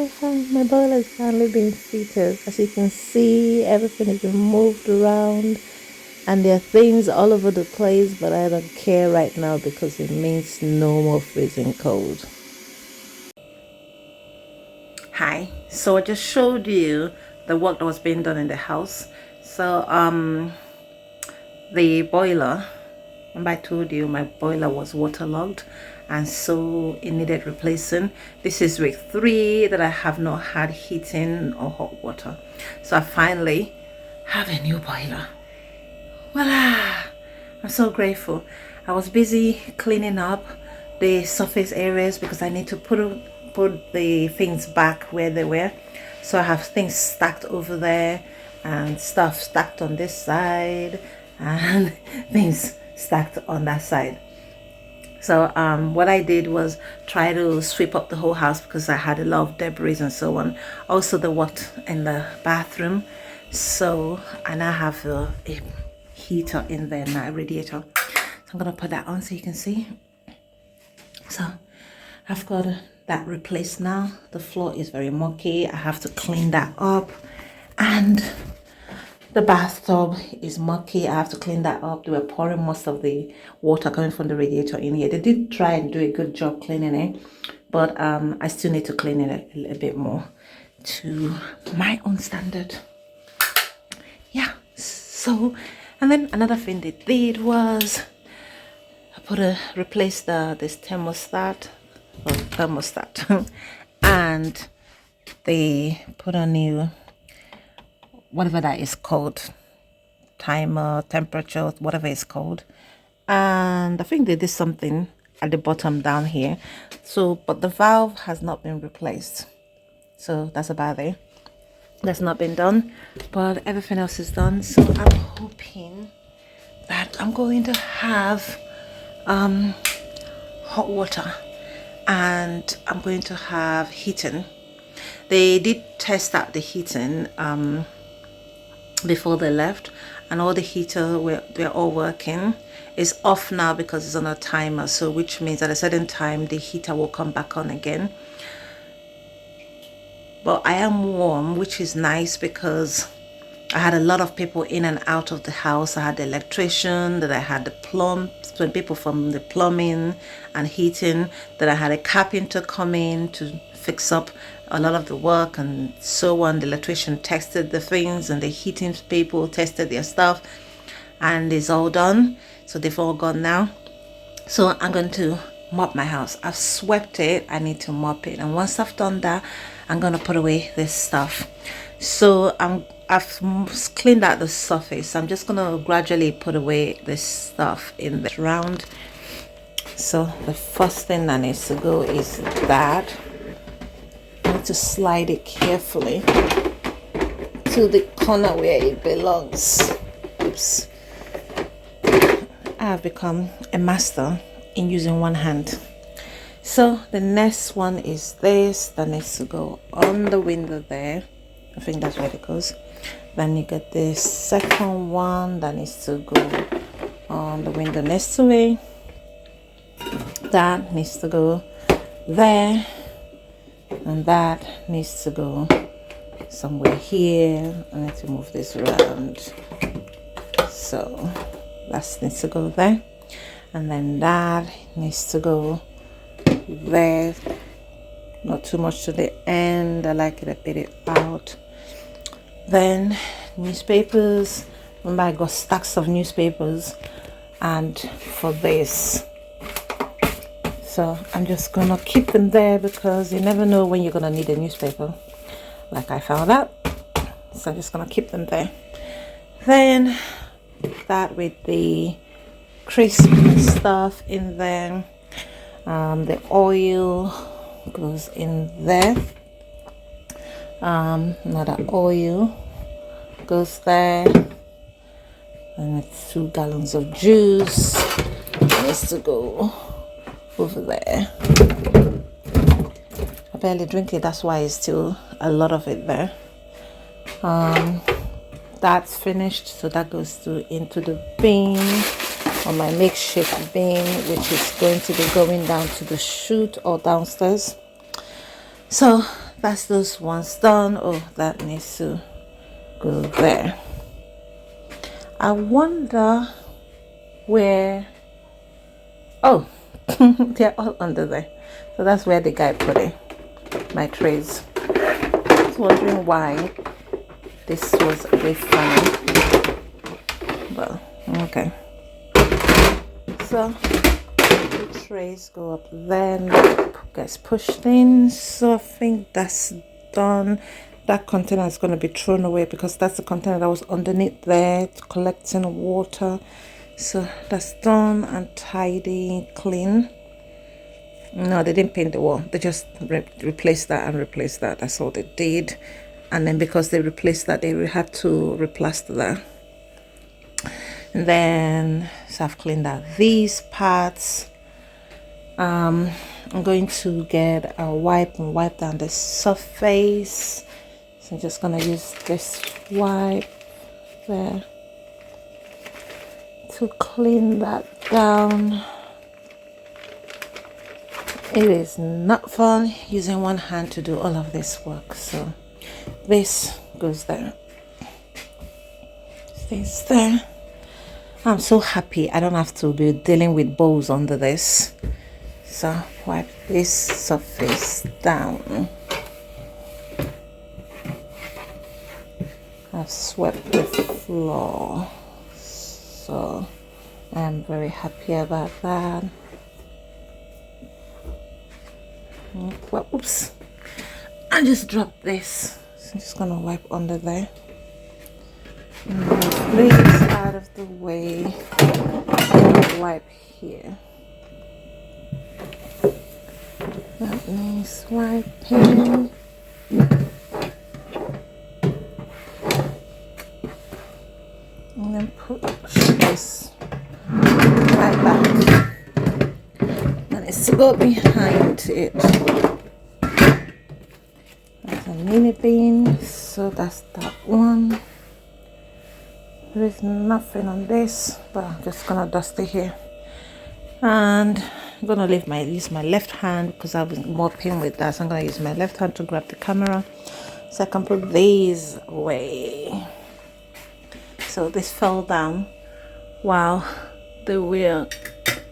My boiler is finally being seated. As you can see, everything has been moved around and there are things all over the place, but I don't care right now because it means no more freezing cold. Hi, so I just showed you the work that was being done in the house. So the boiler, remember I told you my boiler was waterlogged and so it needed replacing. This is week 3 that I have not had heating or hot water, so I finally have a new boiler. Voila! I'm so grateful. I was busy cleaning up the surface areas because I need to put the things back where they were. So I have things stacked over there and stuff stacked on this side and things stacked on that side. So what I did was try to sweep up the whole house because I had a lot of debris and so on. Also the work in the bathroom. So I now have a heater in there now, a radiator. So I'm gonna put that on so you can see. So I've got that replaced now. The floor is very mucky. I have to clean that up, and the bathtub is mucky. I have to clean that up. They were pouring most of the water coming from the radiator in here. They did try and do a good job cleaning it, but I still need to clean it a little bit more to my own standard. Yeah, so, and then another thing they did was replace this thermostat and they put a new, whatever that is called, timer, temperature, whatever it's called. And I think they did something at the bottom down here. So, but the valve has not been replaced. So that's about it. That's not been done, but everything else is done. So I'm hoping that I'm going to have hot water and I'm going to have heating. They did test out the heating before they left, and all the heater they're all working. It's off now because it's on a timer, so which means at a certain time the heater will come back on again. But I am warm, which is nice because I had a lot of people in and out of the house. I had the electrician, that I had the people from the plumbing and heating, that I had a carpenter come in to fix up a lot of the work and so on. The electrician tested the things and the heating people tested their stuff, and it's all done. So they've all gone now. So I'm going to mop my house. I've swept it. I need to mop it, and once I've done that, I'm gonna put away this stuff. So I've cleaned out the surface. I'm just gonna gradually put away this stuff in the round. So the first thing that needs to go is that. I need to slide it carefully to the corner where it belongs. Oops. I have become a master in using one hand. So the next one is this that needs to go on the window there. I think that's where it goes. Then you get the second one that needs to go on the window next to it. That needs to go there, and that needs to go somewhere here. I need to move this around, so that needs to go there, and then that needs to go there, not too much to the end. I like it a bit out. Then newspapers. Remember, I got stacks of newspapers, and for this, so I'm just gonna keep them there because you never know when you're gonna need a newspaper, like I found out. So I'm just gonna keep them there. Then that with the crisp stuff in there. The oil goes in there. Another oil goes there, and it's 2 gallons of juice. It needs to go over there. I barely drink it, that's why it's still a lot of it there. That's finished, so that goes into the bin, or my makeshift bin, which is going to be going down to the chute or downstairs. So that's those ones done. Oh, that needs to go there. I wonder where, oh, they're all under there. So that's where the guy put it, my trays. I was wondering why this was a bit funny, but okay. So the trays go up there, gets pushed in. So I think that's done. That container is going to be thrown away because that's the container that was underneath there collecting water. So that's done and tidy, clean. No, they didn't paint the wall. They just replaced that and replaced that. That's all they did. And then because they replaced that, they had to replaster that. And then, so I've cleaned out these parts. I'm going to get a wipe and wipe down the surface. So I'm just gonna use this wipe there to clean that down. It is not fun using one hand to do all of this work, so this goes there, stays there. I'm so happy I don't have to be dealing with bowls under this. So wipe this surface down. I've swept the floor, so I'm very happy about that. Well, oops, I just dropped this, so I'm just gonna wipe under there. Move this out of the way and wipe here. That needs wiping. And then push this right back. And it's to go behind it. There's a mini bin, so that's that one. There is nothing on this, but I'm just gonna dust it here. And I'm gonna use my left hand because I was mopping with that. So I'm gonna use my left hand to grab the camera so I can put these away. So this fell down while they were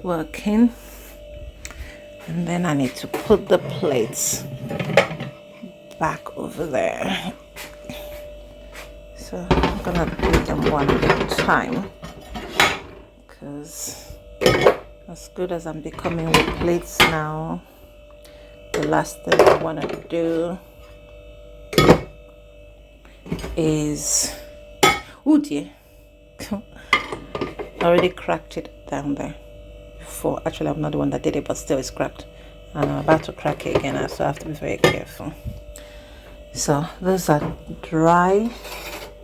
working. And then I need to put the plates back over there. So I'm gonna do them one at a time because as good as I'm becoming with plates now, the last thing I want to do is, oh dear, I already cracked it down there before. Actually, I'm not the one that did it, but still it's cracked and I'm about to crack it again, so I have to be very careful. So those are dry,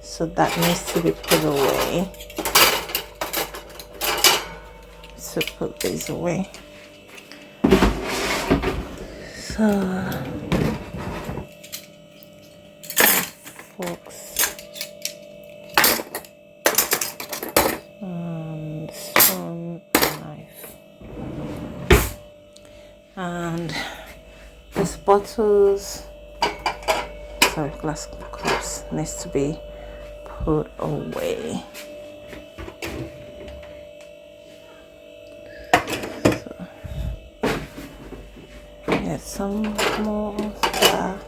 so that needs to be put away. So put these away. So forks and spoon, knife, and these bottles, sorry, glass cups needs to be put away. Get some more stuff,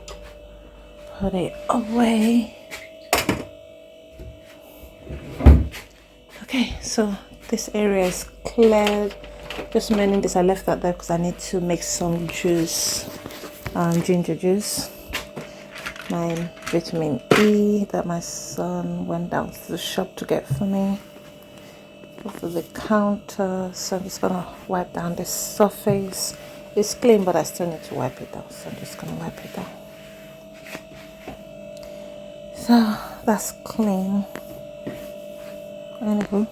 put it away. Okay, so this area is cleared. Just meaning this, I left that there because I need to make some juice, ginger juice. My vitamin E that my son went down to the shop to get for me. Over the counter, so I'm just gonna wipe down the surface. It's clean, but I still need to wipe it down, so I'm just gonna wipe it down. So that's clean. Anywho,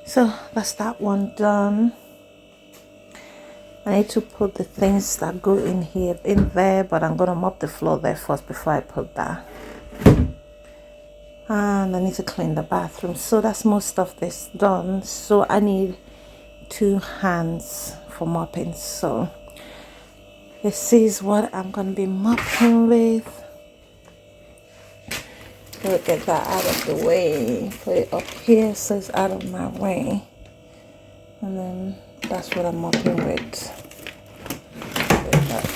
so that's that one done. I need to put the things that go in here in there, but I'm gonna mop the floor there first before I put that. And I need to clean the bathroom, so that's most of this done. So I need 2 hands for mopping, so This is what I'm gonna be mopping with. We'll get that out of the way. Put it up here so it's out of my way. And then that's what I'm mopping with.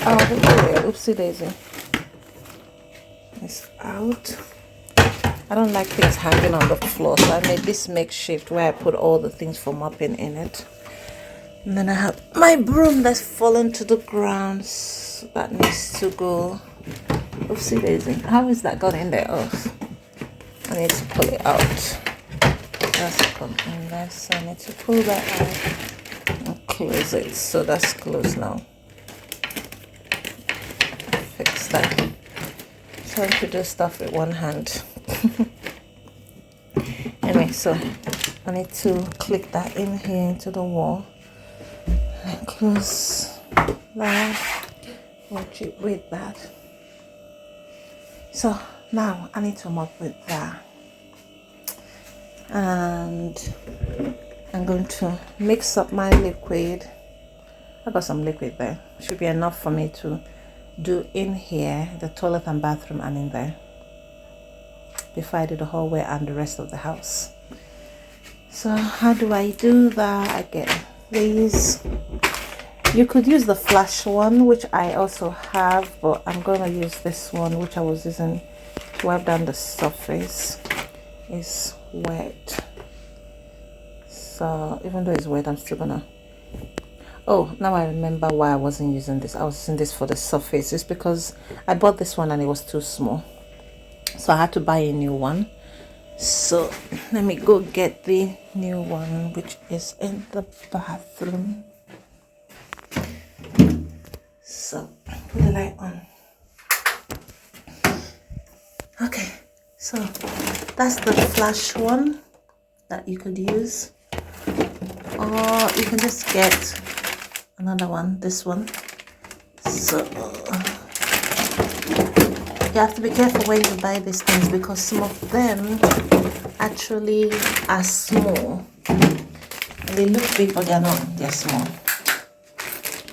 Out of the way. Oopsie daisy. It's out. I don't like things hanging on the floor, so I made this makeshift where I put all the things for mopping in it. And then I have my broom that's fallen to the ground. So that needs to go. Oopsie daisy. How is that got in there? Oh, I need to pull it out. That's gone in there, so I need to pull that out and close it. So that's closed now. Fix that. Trying to do stuff with one hand. Anyway, so I need to click that in here into the wall and close that. Watch it with that. So now I need to mop with that, and I'm going to mix up my liquid. I got some liquid there. Should be enough for me to do in here, the toilet and bathroom, and in there before I do the hallway and the rest of the house. So how do I do that? I get these. You could use the flash one, which I also have, but I'm going to use this one, which I was using to wipe down the surface. It's wet, so even though it's wet, I'm still gonna. Oh, now I remember why I wasn't using this. I was using this for the surface. It's because I bought this one and it was too small, so I had to buy a new one. So let me go get the new one, which is in the bathroom. So put the light on. Okay, so that's the flash one that you could use, or you can just get another one, this one. So you have to be careful when you buy these things, because some of them actually are small. They look big, but they're not. They're small.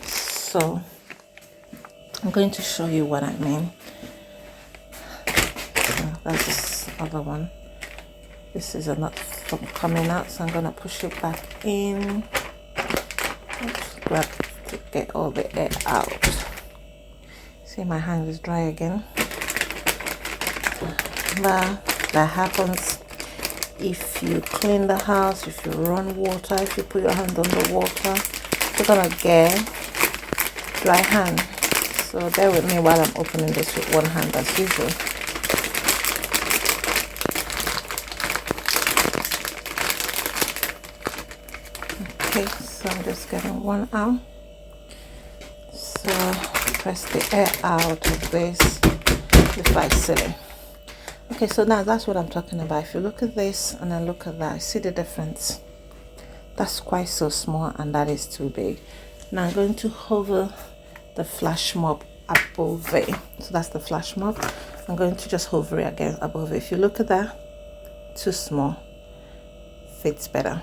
So I'm going to show you what I mean. That's this other one. This is a nut from coming out, so I'm gonna push it back in. Oops, grab to get all the air out. See, my hand is dry again. But that happens if you clean the house, if you run water, if you put your hand on the water, you're gonna get dry hand. So bear with me while I'm opening this with one hand as usual. Okay, so I'm just getting one out. So press the air out of this before I seal it. Okay, so now that's what I'm talking about. If you look at this and then look at that, see the difference? That's quite so small and that is too big. Now I'm going to hover the flash mop above it. So that's the flash mop. I'm going to just hover it again above it. If you look at that, too small, fits better.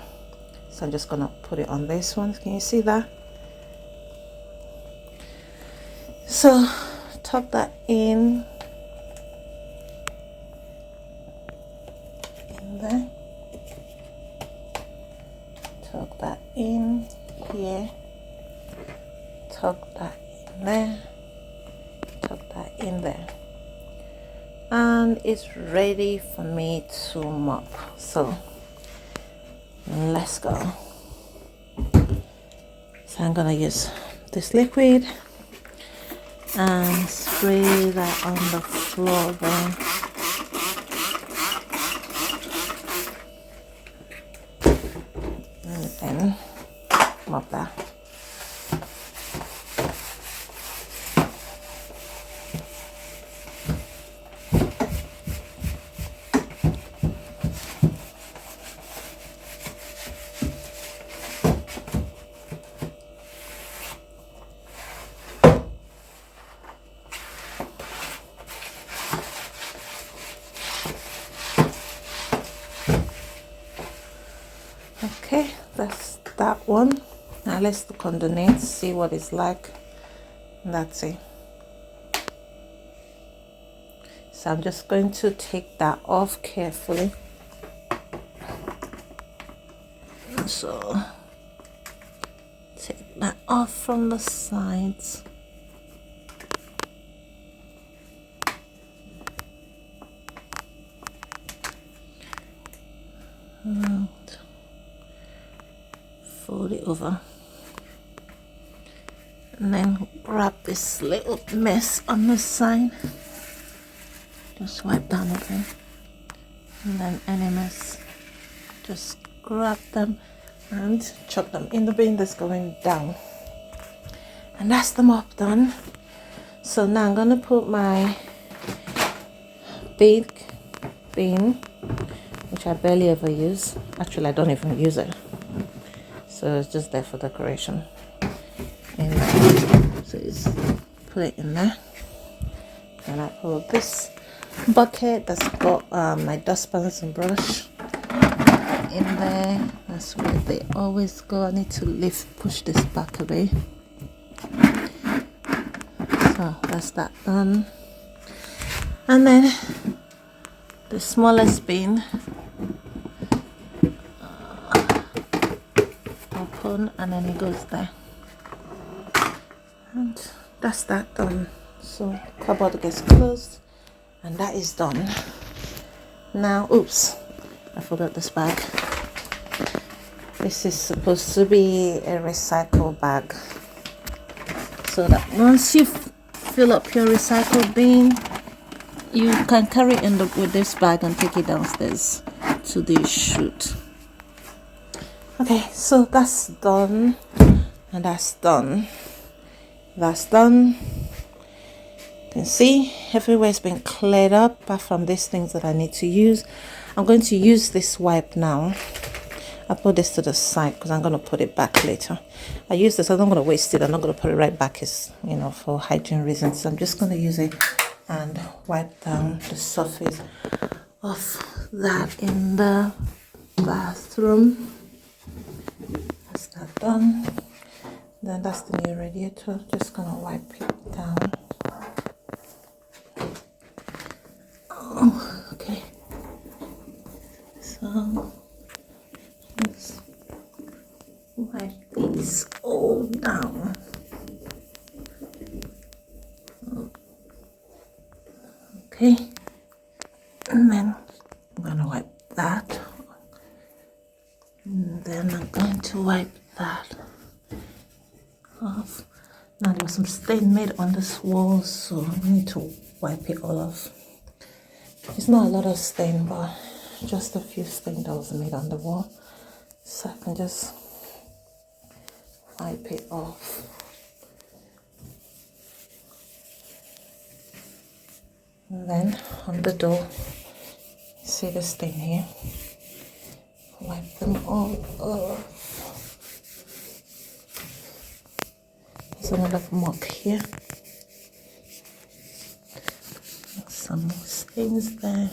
So I'm just gonna put it on this one. Can you see that? So tuck that in there. Tuck that in here. Tuck that in there. Tuck that in there. And it's ready for me to mop. So let's go. So I'm gonna use this liquid and spray that on the floor there. And then mop that. Okay, that's that one. Now let's look underneath, see what it's like. That's it. So I'm just going to take that off carefully. So take that off from the sides. And fold it over. And then grab this little mess on the side. Just wipe down a bit. And then any mess, just grab them and chuck them in the bin that's going down. And that's the mop done. So now I'm gonna put my big bin, which I barely ever use. Actually, I don't even use it. So it's just there for decoration. And so it's put it in there. And I put this bucket that's got my dustpans and brush in there. That's where they always go. I need to push this back a bit. So that's that done. And then the smallest bin, open, and then it goes there. And that's that done. So cupboard gets closed, and that is done. Now, oops, I forgot this bag. This is supposed to be a recycle bag, so that once you fill up your recycle bin, you can carry it with this bag and take it downstairs to the chute. Okay, so that's done, and that's done. That's done. You can see everywhere's been cleared up apart from these things that I need to use. I'm going to use this wipe now. I'll put this to the side because I'm going to put it back later. I use this, I'm not going to waste it. I'm not going to put it right back, for hygiene reasons. So I'm just going to use it and wipe down the surface of that in the bathroom. That's that done. Then that's the new radiator. Just gonna wipe it down. Oh, okay. So let's wipe these all down. Okay, and then I'm gonna wipe that, and then I'm going to wipe that off. Now there was some stain made on this wall, so I need to wipe it all off. It's not a lot of stain, but just a few stain that was made on the wall, so I can just wipe it off. And then on the door, see the stain here, wipe them all off. There's another mop here, some more stains there,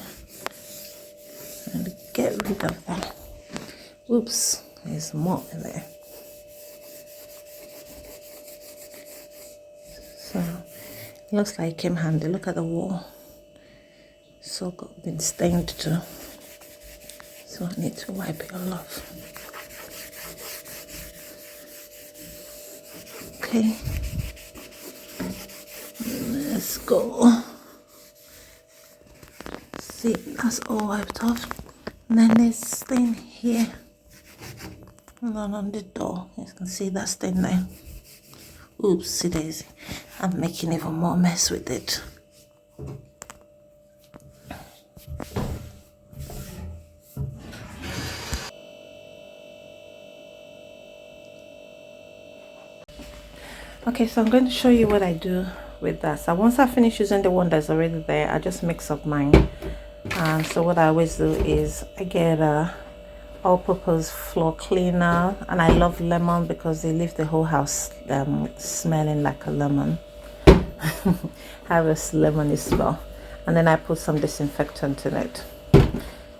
and get rid of that. Oops, there's more in there. So it looks like it came handy. Look at the wall. So been stained too, so I need to wipe it all off. Okay, let's go. See, that's all wiped off. And then there's stain here, and then on the door you can see that stain there. Oopsie daisy, I'm making even more mess with it. Okay, so I'm going to show you what I do with that. So once I finish using the one that's already there, I just mix up mine. So what I always do is I get a all-purpose floor cleaner, and I love lemon because they leave the whole house smelling like a lemon. Have a lemony smell. And then I put some disinfectant in it.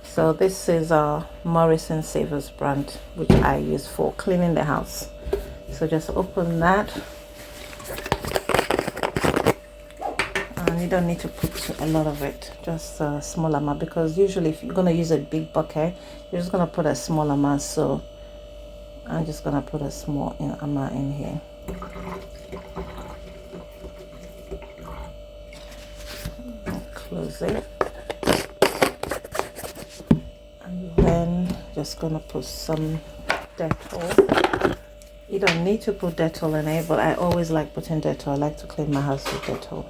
So this is a Morrison Savers brand, which I use for cleaning the house. So just open that. and you don't need to put a lot of it, just a small amount, because usually if you're going to use a big bucket, you're just going to put a small amount. So I'm just going to put a small amount in here. Close it, and then just going to put some Dettol. You don't need to put Dettol in it, but I always like putting Dettol. I like to clean my house with Dettol.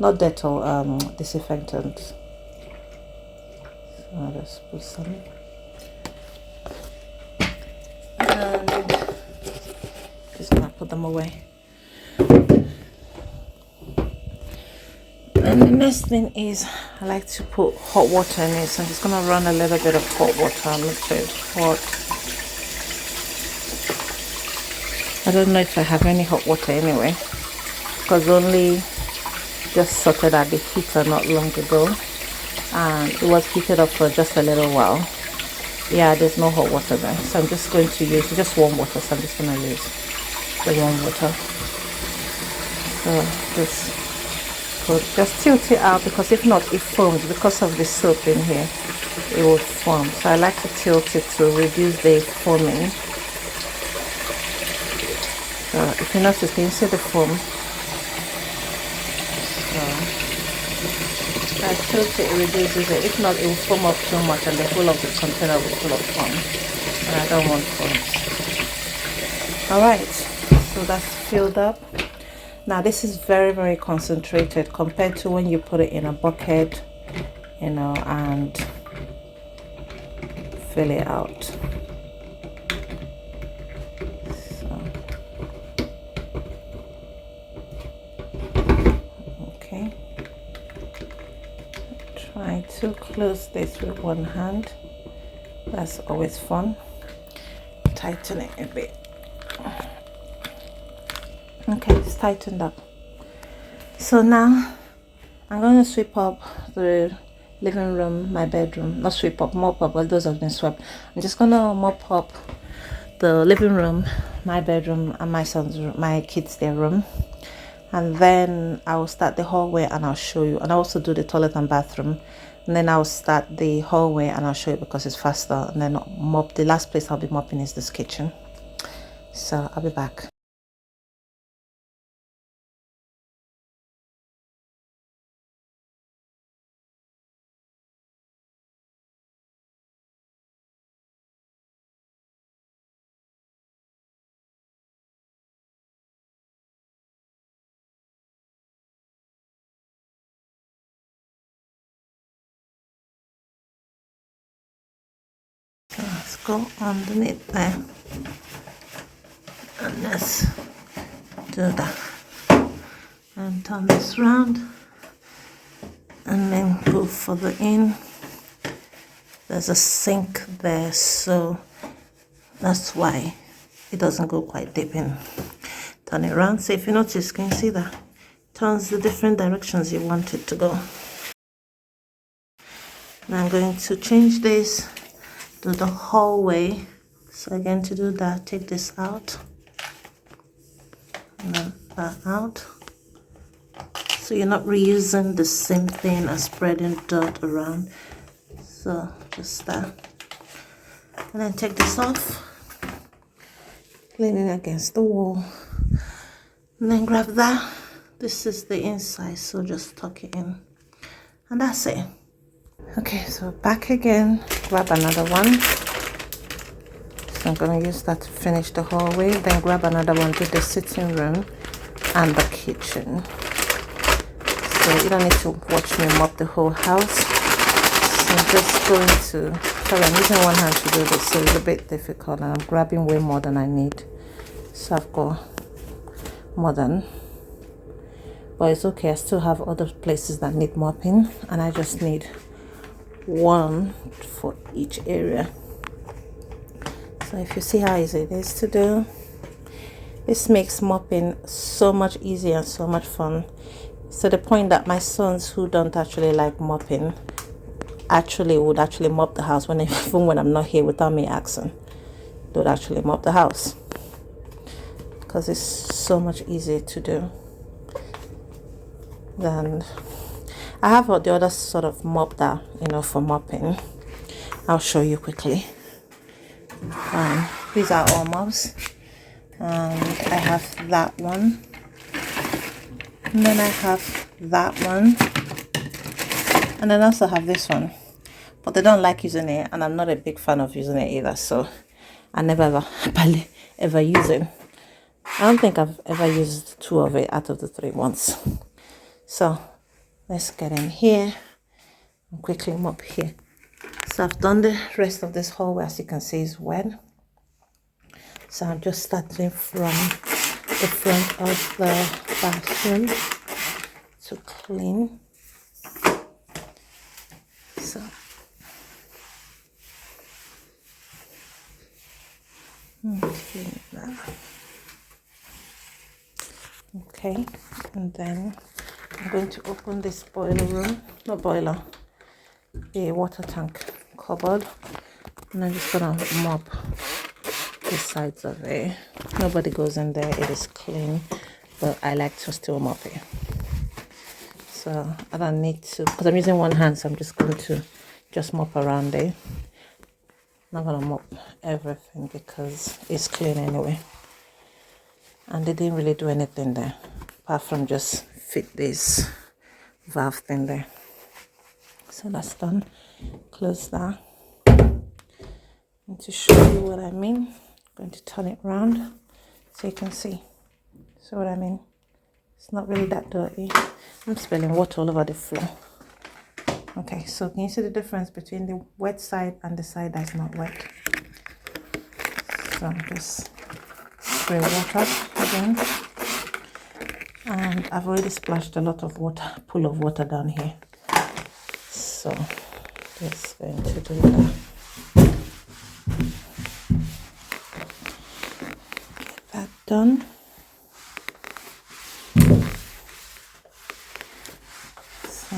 Not Dettol, disinfectant. So I'll just put some. And just gonna put them away. And the next thing is I like to put hot water in it. So I'm just gonna run a little bit of hot water. Look at it, hot. I don't know if I have any hot water anyway, because only just sorted out the heater not long ago, and it was heated up for just a little while. Yeah, there's no hot water there, so I'm just going to use just warm water. So I'm just going to use the warm water. So just tilt it out, because if not, it foams. Because of the soap in here, it will foam. So I like to tilt it to reduce the foaming. So if you notice, can you see the foam? So I tilt it, reduces it. If not, it will foam up too much and the whole of the container will full of foam. And I don't want foams. Alright, so that's filled up. Now this is very, very concentrated compared to when you put it in a bucket, you know, and fill it out. Try to close this with one hand. That's always fun. Tighten it a bit. Okay, it's tightened up. So now I'm going to sweep up the living room, my bedroom. Not sweep up, mop up, but those have been swept. I'm just going to mop up the living room, my bedroom, and my son's room, my kids' their room. And then I will start the hallway and I'll show you. And I also do the toilet and bathroom. And then I'll start the hallway and I'll show you because it's faster. And then mop. The last place I'll be mopping is this kitchen. So I'll be back. So let's go underneath there. And let's do that. And turn this round. And then go further in. There's a sink there, so that's why it doesn't go quite deep in. Turn it around. So if you notice, can you see that? It turns the different directions you want it to go. Now I'm going to change this to the hallway. So again, to do that, take this out. And then that out. So you're not reusing the same thing as spreading dirt around. So just that. And then take this off. Lean it against the wall. And then grab that. This is the inside, so just tuck it in. And that's it. Okay, so back again. Grab another one. So I'm going to use that to finish the hallway. Then grab another one to the sitting room and the kitchen. So you don't need to watch me mop the whole house. So I'm just going to, sorry, I'm using one hand to do this, so it's a bit difficult and I'm grabbing way more than I need. So I've got more than, but it's okay. I still have other places that need mopping and I just need one for each area. So if you see how easy it is to do, this makes mopping so much easier and so much fun. So the point that my sons who don't actually like mopping would actually mop the house even when I'm not here without me asking. They would actually mop the house because it's so much easier to do. Then I have the other sort of mop that, you know, for mopping. I'll show you quickly. These are all mops, and I have that one, and then I have that one, and then I also have this one, but they don't like using it, and I'm not a big fan of using it either, so I never ever use it. I don't think I've ever used 2 of it out of the 3 once. So let's get in here and quickly mop here. So I've done the rest of this hallway, as you can see, is wet. So I'm just starting from the front of the bathroom to clean. So clean that. Okay, and then I'm going to open this boiler room, not boiler, the water tank cupboard, and I'm just gonna mop the sides of it. Nobody goes in there, it is clean, but I like to still mop it. So I don't need to, because I'm using one hand, so I'm just going to just mop around it. I'm not gonna mop everything because it's clean anyway. And they didn't really do anything there apart from just fit this valve thing there. So that's done. Close that. And to show you what I mean, I'm going to turn it around so you can see. So what I mean, it's not really that dirty. I'm spilling water all over the floor. Okay, so can you see the difference between the wet side and the side that's not wet? So I'm just spray water again, and I've already splashed a lot of water, pool of water down here, so just going to do that. Get that done. So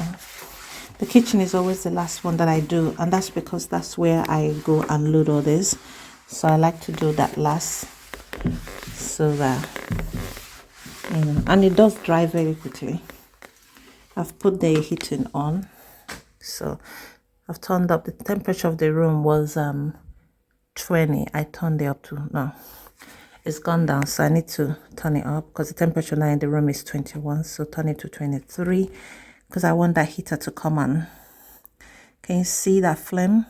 the kitchen is always the last one that I do, and that's because that's where I go and load all this, so I like to do that last, so that, you know, and it does dry very quickly. I've put the heating on, so I've turned up. The temperature of the room was 20. I turned it up to, no, it's gone down, so I need to turn it up because the temperature now in the room is 21, so turn it to 23 because I want that heater to come on. Can you see that flame?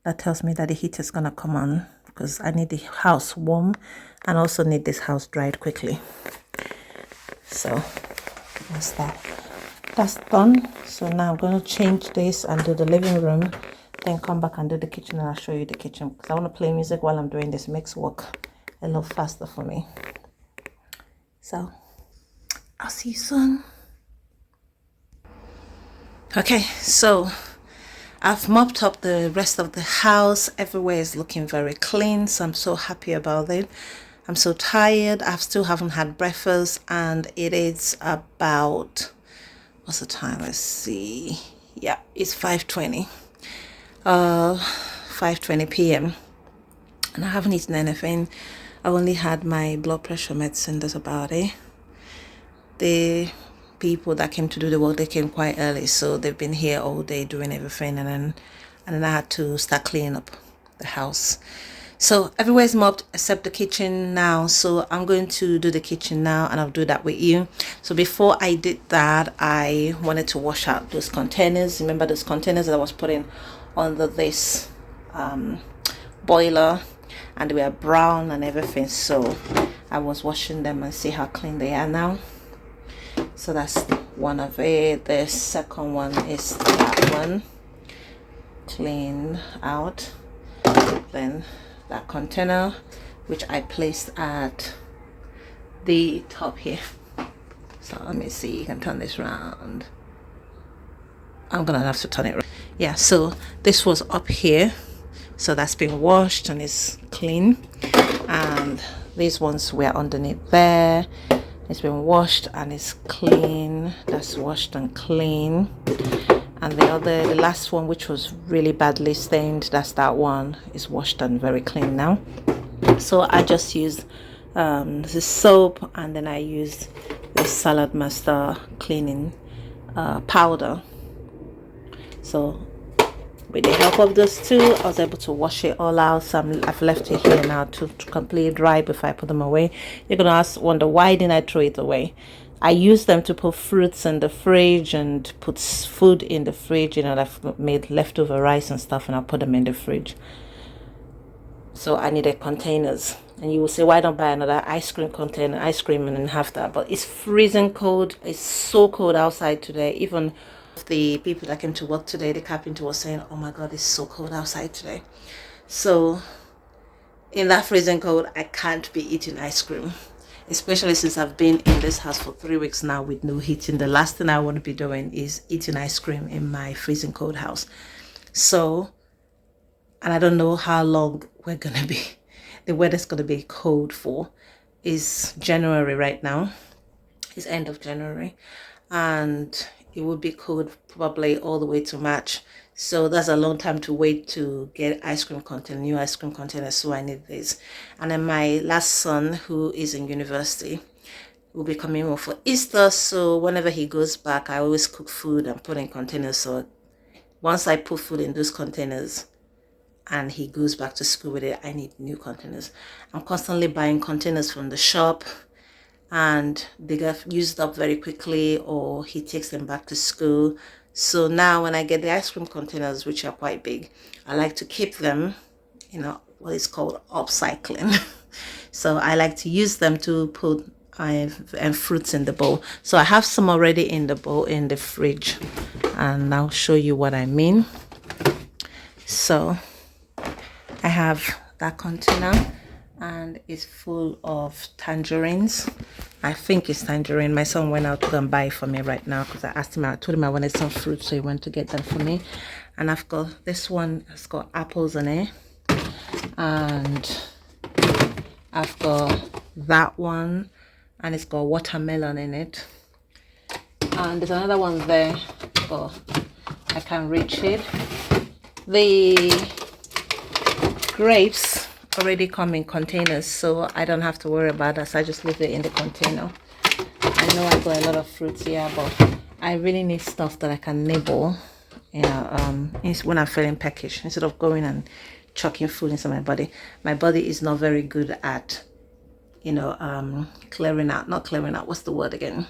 That tells me that the heater is gonna come on because I need the house warm and also need this house dried quickly. So that's that. That's done. So now I'm going to change this and do the living room, then come back and do the kitchen, and I'll show you the kitchen because I want to play music while I'm doing this. It makes work a little faster for me. So I'll see you soon. Okay, so I've mopped up the rest of the house. Everywhere is looking very clean, so I'm so happy about it. I'm so tired. I still haven't had breakfast, and it is about, what's the time? Let's see. Yeah, it's 5:20. 5:20 p.m. and I haven't eaten anything. I only had my blood pressure medicine. That's about it. The people that came to do the work, they came quite early, so they've been here all day doing everything, and then I had to start cleaning up the house. So everywhere's mopped except the kitchen now, so I'm going to do the kitchen now, and I'll do that with you. So before I did that, I wanted to wash out those containers. Remember those containers that I was putting under this boiler, and they were brown and everything, so I was washing them and see how clean they are now. So that's one of it. The second one is that one, clean out. Then that container, which I placed at the top here. So let me see, you can turn this around. I'm gonna have to turn it around. Yeah, so this was up here, so that's been washed and it's clean, and these ones were underneath there. It's been washed and it's clean. That's washed and clean. And the last one, which was really badly stained, that's that one, is washed and very clean now. So I just used the soap, and then I used this salad master cleaning powder. So with the help of those two, I was able to wash it all out. So I've left it here now to completely dry before I put them away. You're gonna wonder, why didn't I throw it away? I use them to put fruits in the fridge and put food in the fridge. You know, I've made leftover rice and stuff, and I'll put them in the fridge. So I needed containers. And you will say, why don't buy another ice cream container, ice cream, and have that? But it's freezing cold. It's so cold outside today. Even the people that came to work today, the carpenter was saying, oh my God, it's so cold outside today. So in that freezing cold, I can't be eating ice cream, especially since I've been in this house for 3 weeks now with no heating. The last thing I want to be doing is eating ice cream in my freezing cold house. So, and I don't know how long we're going to be, the weather's going to be cold for. It's January right now. It's end of January. And it will be cold probably all the way to March. So that's a long time to wait to get ice cream container, new ice cream container. So I need this. And then my last son, who is in university, will be coming home for Easter. So whenever he goes back, I always cook food and put in containers. So once I put food in those containers and he goes back to school with it, I need new containers. I'm constantly buying containers from the shop, and they get used up very quickly, or he takes them back to school. So now when I get the ice cream containers, which are quite big, I like to keep them, you know, what is called upcycling. So I like to use them to put and fruits in the bowl. So I have some already in the bowl in the fridge, and I'll show you what I mean. So I have that container, and it's full of tangerines. I think it's tangerine. My son went out to go and buy it for me right now because I asked him, I told him I wanted some fruit, so he went to get them for me. And I've got this one, it's got apples in it, and I've got that one, and it's got watermelon in it, and there's another one there, but I can't reach it. The grapes already come in containers, so I don't have to worry about that. So I just leave it in the container. I know I got a lot of fruits here, but I really need stuff that I can nibble, you know, when I'm feeling peckish, instead of going and chucking food into my body. My body is not very good at, you know, not clearing out, what's the word again?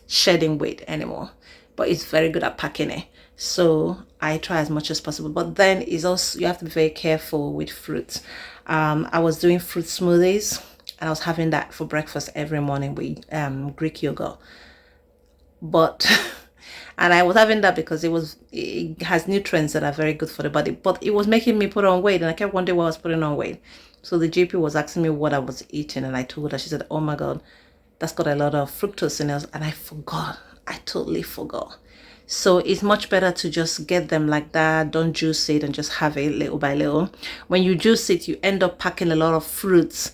Shedding weight anymore, but it's very good at packing it. So I try as much as possible, but then it's also, you have to be very careful with fruits. I was doing fruit smoothies, and I was having that for breakfast every morning with Greek yogurt. But and I was having that because it has nutrients that are very good for the body, but it was making me put on weight, and I kept wondering why I was putting on weight. So the GP was asking me what I was eating, and I told her. She said, oh my God, that's got a lot of fructose in it. And I forgot. I totally forgot. So it's much better to just get them like that. Don't juice it and just have it little by little. When you juice it, you end up packing a lot of fruits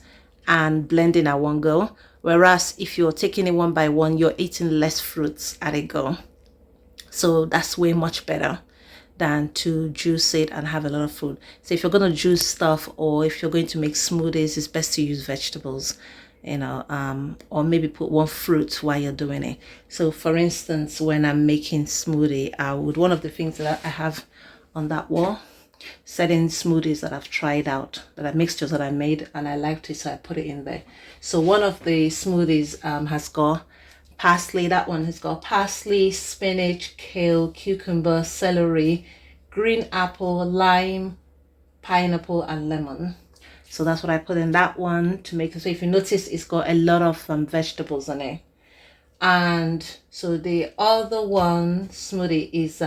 and blending at one go. Whereas if you're taking it one by one, you're eating less fruits at a go. So that's way much better than to juice it and have a lot of food. So if you're going to juice stuff, or if you're going to make smoothies, it's best to use vegetables, you know, or maybe put one fruit while you're doing it. So for instance, when I'm making smoothie, one of the things that I have on that wall, certain smoothies that I've tried out, that are mixtures that I made and I liked it, so I put it in there. So one of the smoothies has got parsley. That one has got parsley, spinach, kale, cucumber, celery, green apple, lime, pineapple, and lemon. So that's what I put in that one to make it. So if you notice, it's got a lot of vegetables in it. And so the other one smoothie is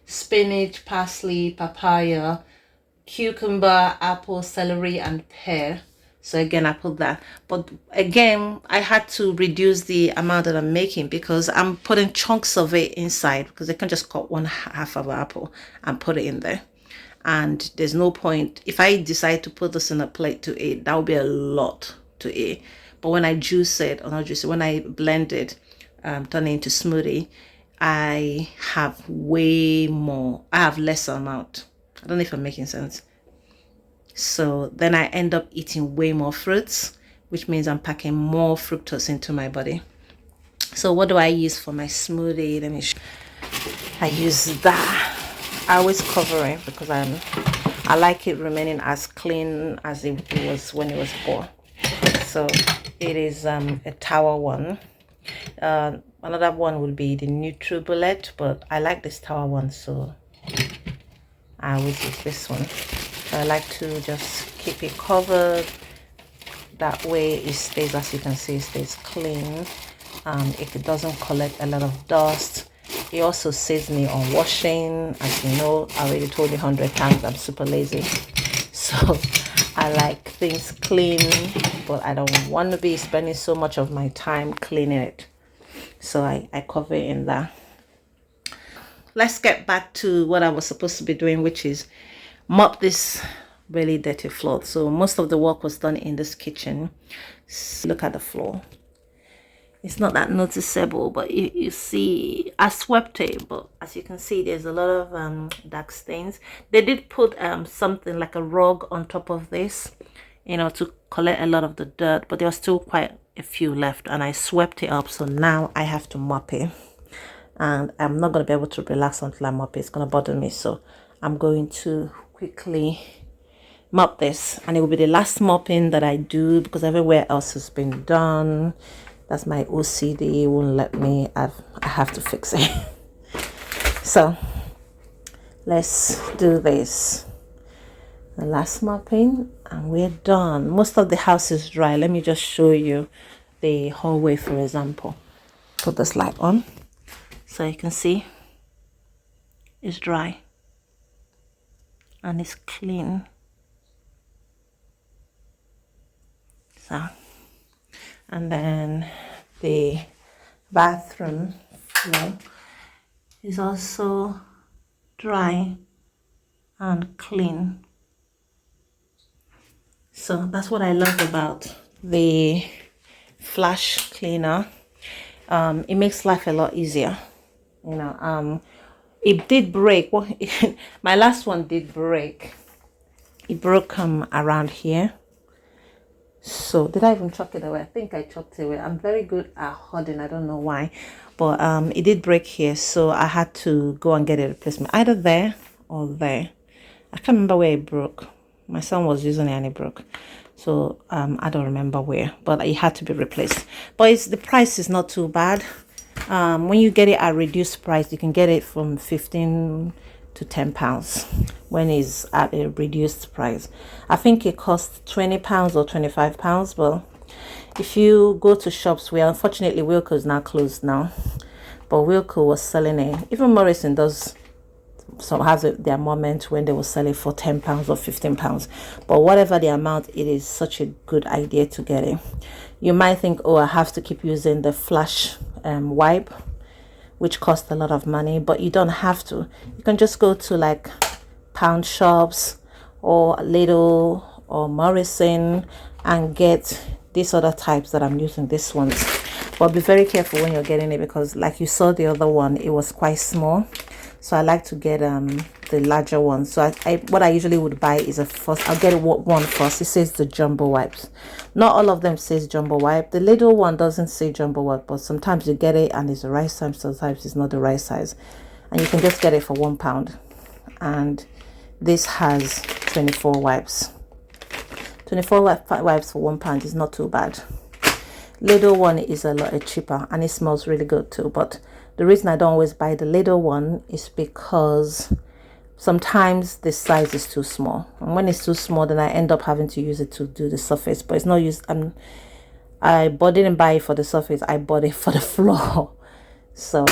spinach, parsley, papaya, cucumber, apple, celery, and pear. So again, I put that. But again, I had to reduce the amount that I'm making because I'm putting chunks of it inside, because I can just cut one half of an apple and put it in there. And there's no point, if I decide to put this in a plate to eat, that would be a lot to eat. But when I juice it, or not juice it, when I blend it, turn it into smoothie, I have way more, I have less amount. I don't know if I'm making sense. So then I end up eating way more fruits, which means I'm packing more fructose into my body. So what do I use for my smoothie? Let me show. I use that. I always cover it because I like it remaining as clean as it was when it was bought. So it is a tower one. Another one would be the NutriBullet, but I like this tower one, so I always use this one. So I like to just keep it covered. That way it stays, as you can see, it stays clean. It doesn't collect a lot of dust. It also saves me on washing. As you know, I already told you 100 times I'm super lazy, so I like things clean, but I don't want to be spending so much of my time cleaning it, so I cover it in that. Let's get back to what I was supposed to be doing, which is mop this really dirty floor. So most of the work was done in this kitchen. So look at the floor. It's not that noticeable, but you see, I swept it, but as you can see, there's a lot of dark stains. They did put something like a rug on top of this, you know, to collect a lot of the dirt, but there was still quite a few left, and I swept it up. So now I have to mop it, and I'm not going to be able to relax until I mop it. It's going to bother me, so I'm going to quickly mop this, and it will be the last mopping that I do because everywhere else has been done. That's my OCD, it won't let me. I have to fix it. So let's do this, the last mopping, and we're done. Most of the house is dry. Let me just show you the hallway, for example. Put this light on so you can see it's dry and it's clean. So, and then the bathroom floor is also dry and clean. So that's what I love about the flash cleaner. It makes life a lot easier, you know. It did break. Well, my last one did break. It broke around here. So did I even chuck it away? I think I chucked it away. I'm very good at hoarding. I don't know why, but it did break here, so I had to go and get a replacement, either there or there. I can't remember where it broke. My son was using it and it broke, so I don't remember where, but it had to be replaced. But the price is not too bad. When you get it at reduced price, you can get it from 15 to 10 pounds when it's at a reduced price. I think it costs 20 pounds or 25 pounds, but if you go to shops where, unfortunately Wilko is now closed now, but Wilko was selling it. Even Morrison does some, has their moment when they will sell it for 10 pounds or 15 pounds, but whatever the amount, it is such a good idea to get it. You might think, oh, I have to keep using the flash wipe, which cost a lot of money, but you don't have to. You can just go to like pound shops or Lidl or Morrison and get these other types that I'm using, these ones. But be very careful when you're getting it, because like you saw the other one, it was quite small. So I like to get the larger one. So what I usually would buy is I'll get one first. It says the jumbo wipes. Not all of them says jumbo wipe. The little one doesn't say jumbo wipe, but sometimes you get it and it's the right size, sometimes it's not the right size. And you can just get it for £1. And this has 24 wipes. 24 wipes for £1 is not too bad. Little one is a lot cheaper and it smells really good too. But the reason I don't always buy the little one is because sometimes the size is too small, and when it's too small, then I end up having to use it to do the surface. But it's no use. I didn't buy it for the surface, I bought it for the floor. So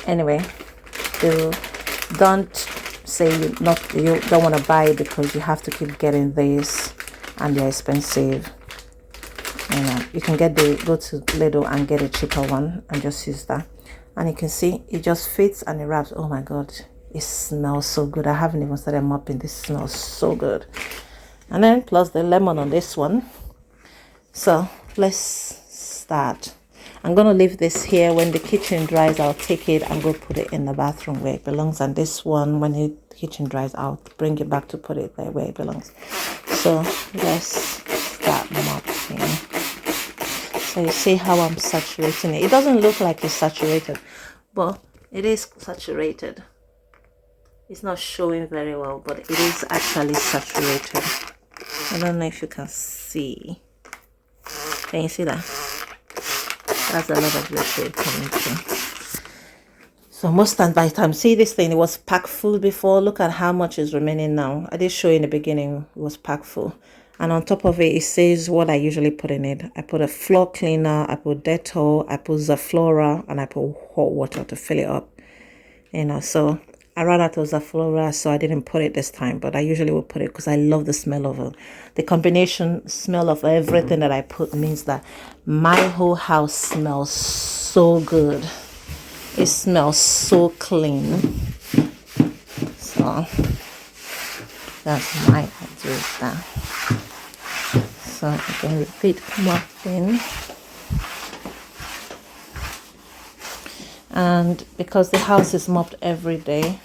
anyway, don't say you don't want to buy it because you have to keep getting this and they're expensive. You know, you can go to Lidl and get a cheaper one and just use that. And you can see it just fits and it wraps. Oh my god, it smells so good. I haven't even started mopping. This smells so good. And then plus the lemon on this one. So let's start. I'm gonna leave this here. When the kitchen dries, I'll take it and go put it in the bathroom where it belongs. And this one, when the kitchen dries, I'll bring it back to put it there where it belongs. So let's start mopping. So you see how I'm saturating it. It doesn't look like it's saturated, but it is saturated. It's not showing very well, but it is actually saturated. I don't know if you can see. Can you see that? That's a lot of liquid coming through. So most times, by the time, see this thing, it was packed full before. Look at how much is remaining now. I did show you in the beginning, it was packed full. And on top of it, it says what I usually put in it. I put a floor cleaner, I put Dettol, I put Zaflora, and I put hot water to fill it up. You know, so I ran out of Zaflora, so I didn't put it this time, but I usually will put it because I love the smell of it. The combination smell of everything that I put means that my whole house smells so good. It smells so clean. So that's my idea of that. So I can repeat mopping. And because the house is mopped every day,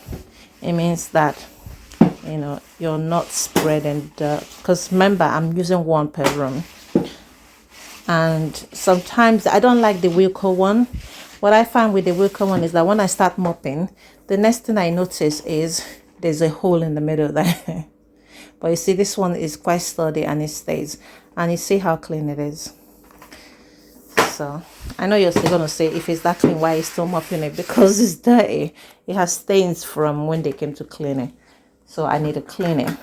it means that, you know, you're not spreading dirt. Because remember, I'm using one per room. And sometimes I don't like the Wilco one. What I find with the Wilco one is that when I start mopping, the next thing I notice is there's a hole in the middle there. But you see, this one is quite sturdy and it stays. And you see how clean it is. So I know you're still going to say, if it's that clean, why are you still mopping it? Because it's dirty. It has stains from when they came to clean it. So I need to clean it.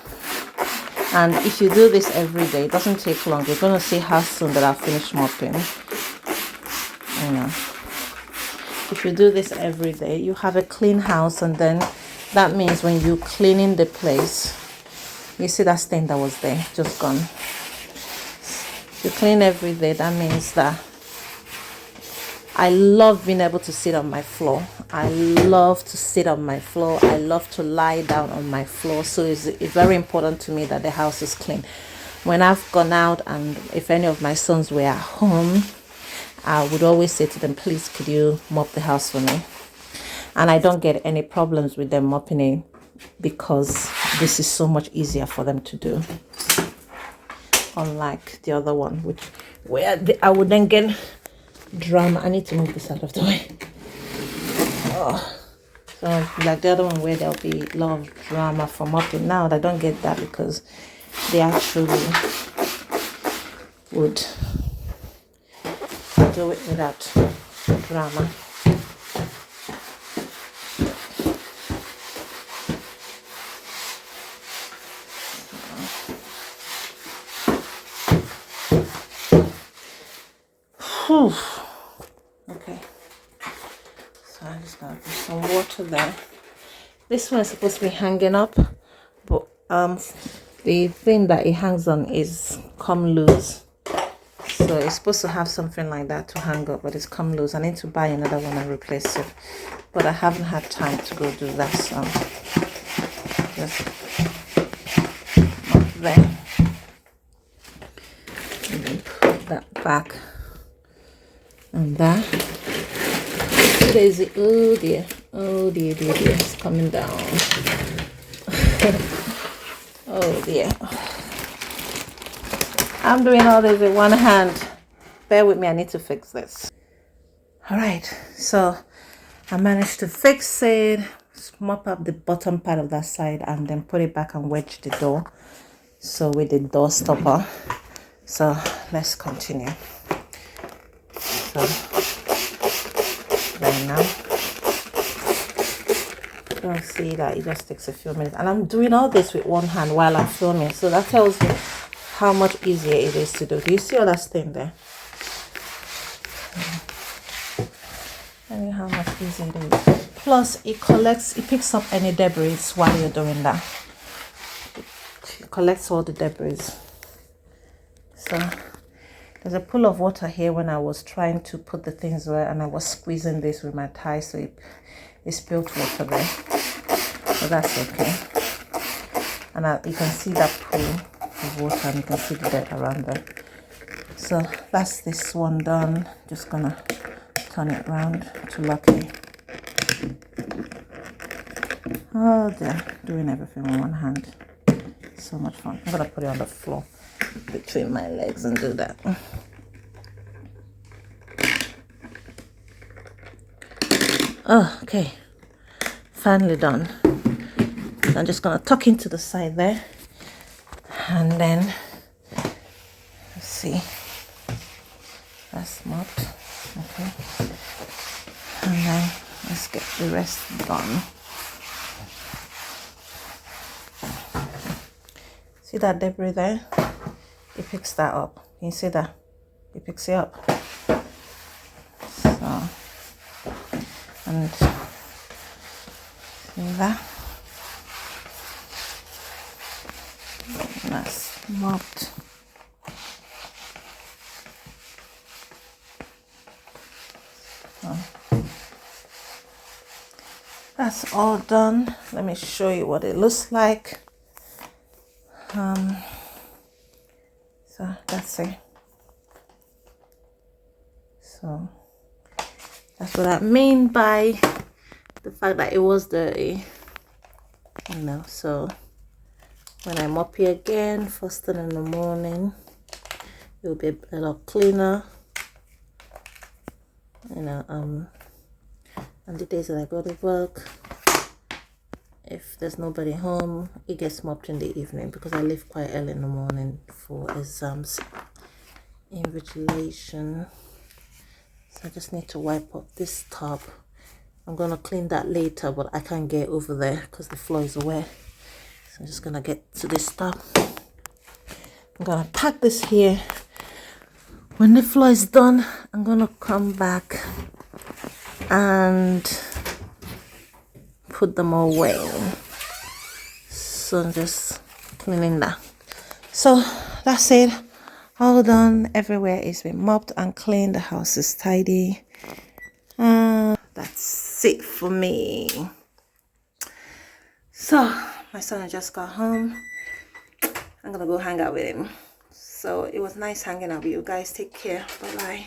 And if you do this every day, it doesn't take long. You're going to see how soon that I'll finish mopping. You know, if you do this every day, you have a clean house, and then that means when you're cleaning the place, you see that stain that was there, just gone. You clean every day, that means that I love being able to sit on my floor. I love to sit on my floor. I love to lie down on my floor. So it's very important to me that the house is clean. When I've gone out, and if any of my sons were at home, I would always say to them, please, could you mop the house for me? And I don't get any problems with them mopping it, because this is so much easier for them to do. Unlike the other one, which where I would then get drama. I need to move this out of the way. Oh. So like the other one where there'll be a lot of drama for mopping. Now I don't get that because they actually would do it without drama. Whew. Okay, so I'm just gonna put some water there. This one is supposed to be hanging up, but the thing that it hangs on is come loose. So it's supposed to have something like that to hang up, but it's come loose. I need to buy another one and replace it, but I haven't had time to go do that. So just up there and then put that back. And that crazy, oh dear, it's coming down. Oh dear, I'm doing all this with one hand. Bear with me, I need to fix this. All right, so I managed to fix it, mop up the bottom part of that side, and then put it back and wedge the door, so with the door stopper. So let's continue. So right now, you'll see that it just takes a few minutes, and I'm doing all this with one hand while I'm filming, so that tells you how much easier it is to do. Do you see all that stain there? Tell you how much easier it is. Plus it picks up any debris while you're doing that. It collects all the debris. So there's a pool of water here when I was trying to put the things away, and I was squeezing this with my tie, so it spilled water there. So that's okay. And you can see that pool of water, and you can see the dirt around there. So that's this one done. Just gonna turn it around to lock it. Oh dear, doing everything with one hand. So much fun. I'm gonna put it on the floor between my legs and do that. Oh, okay, finally done. So I'm just gonna tuck into the side there, and then let's see, that's mopped. Okay, and then let's get the rest done. See that debris there? It picks that up. Can you see that? It picks it up. So, and see that? That's mopped. So, that's all done. Let me show you what it looks like. So that's it. So that's what I mean by the fact that it was dirty, you know. So when I mop here again first thing in the morning, it will be a lot cleaner, you know. On the days that I go to work, if there's nobody home, it gets mopped in the evening because I leave quite early in the morning for exams invigilation. So I just need to wipe up this top. I'm gonna clean that later, but I can't get over there because the floor is wet. So I'm just gonna get to this top. I'm gonna pack this here. When the floor is done, I'm gonna come back and put them away. So I'm just cleaning that. So that's it, all done. Everywhere is been mopped and cleaned. The house is tidy. That's it for me. So my son just got home. I'm gonna go hang out with him. So it was nice hanging out with you guys. Take care. Bye bye.